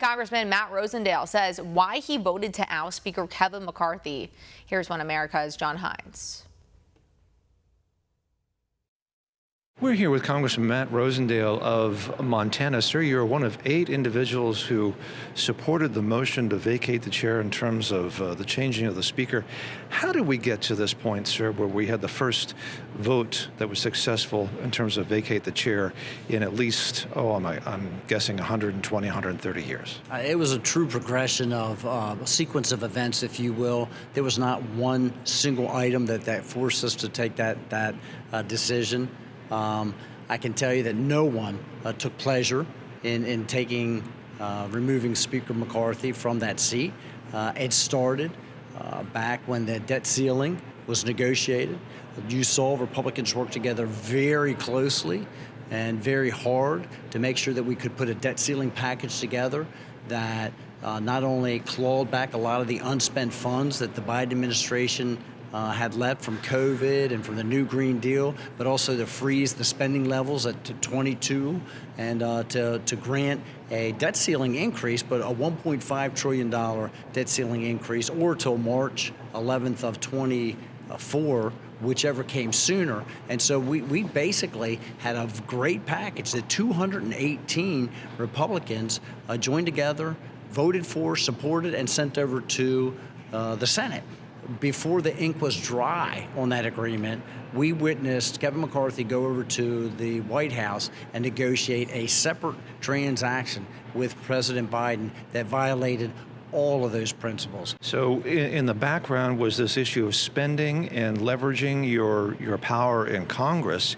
Congressman Matt Rosendale says why he voted to oust Speaker Kevin McCarthy. Here's One America's John Hines. We're here with Congressman Matt Rosendale of Montana. Sir, you're one of 8 individuals who supported the motion to vacate the chair in terms of the changing of the speaker. How did we get to this point, sir, where we had the first vote that was successful in terms of vacate the chair in at least, I'm guessing 120, 130 years? It was a true progression of a sequence of events, if you will. There was not one single item that forced us to take that decision. I can tell you that no one took pleasure in removing Speaker McCarthy from that seat. It started back when the debt ceiling was negotiated. You saw Republicans work together very closely and very hard to make sure that we could put a debt ceiling package together that not only clawed back a lot of the unspent funds that the Biden administration had left from COVID and from the new Green Deal, but also to freeze the spending levels at 22 and to grant a debt ceiling increase, but a $1.5 trillion debt ceiling increase, or till March 11th of 24, whichever came sooner. And so we basically had a great package that 218 Republicans joined together, voted for, supported, and sent over to the Senate. Before the ink was dry on that agreement, we witnessed Kevin McCarthy go over to the White House and negotiate a separate transaction with President Biden that violated all of those principles. So in the background was this issue of spending and leveraging your power in Congress.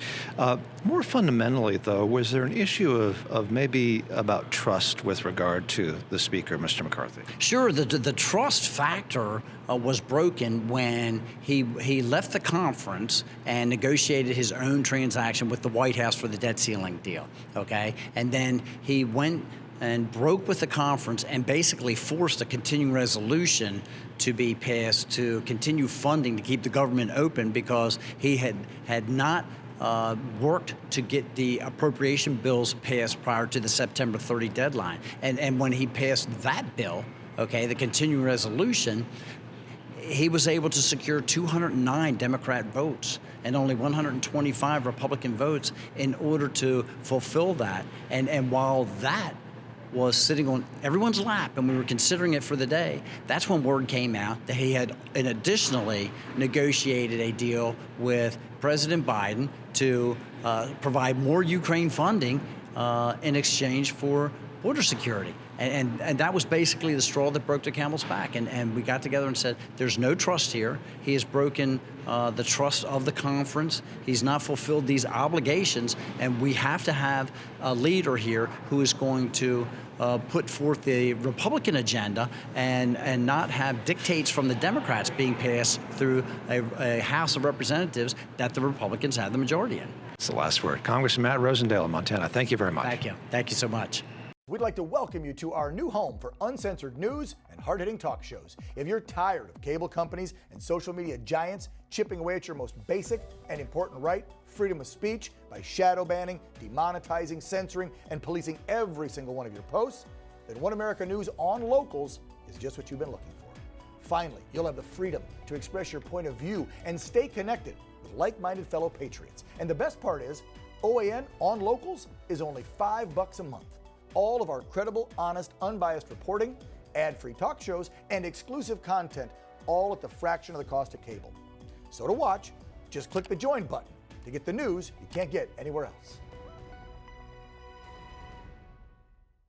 More fundamentally, though, was there an issue of maybe about trust with regard to the Speaker, Mr. McCarthy? Sure, the trust factor was broken when he left the conference and negotiated his own transaction with the White House for the debt ceiling deal, okay? And then he went and broke with the conference and basically forced a continuing resolution to be passed to continue funding to keep the government open, because he had not worked to get the appropriation bills passed prior to the September 30 deadline. And when he passed that bill, okay, the continuing resolution, he was able to secure 209 Democrat votes and only 125 Republican votes in order to fulfill that. And while that was sitting on everyone's lap and we were considering it for the day, that's when word came out that he had additionally negotiated a deal with President Biden to provide more Ukraine funding in exchange for border security. And that was basically the straw that broke the camel's back. And we got together and said, there's no trust here. He has broken the trust of the conference. He's not fulfilled these obligations. And we have to have a leader here who is going to put forth the Republican agenda and not have dictates from the Democrats being passed through a House of Representatives that the Republicans have the majority in. That's the last word. Congressman Matt Rosendale of Montana, thank you very much. Thank you. Thank you so much. We'd like to welcome you to our new home for uncensored news and hard-hitting talk shows. If you're tired of cable companies and social media giants chipping away at your most basic and important right, freedom of speech, by shadow banning, demonetizing, censoring, and policing every single one of your posts, then One America News on Locals is just what you've been looking for. Finally, you'll have the freedom to express your point of view and stay connected with like-minded fellow patriots. And the best part is, OAN on Locals is only $5 a month. All of our credible, honest, unbiased reporting, ad-free talk shows, and exclusive content, all at the fraction of the cost of cable. So to watch, just click the join button to get the news you can't get anywhere else.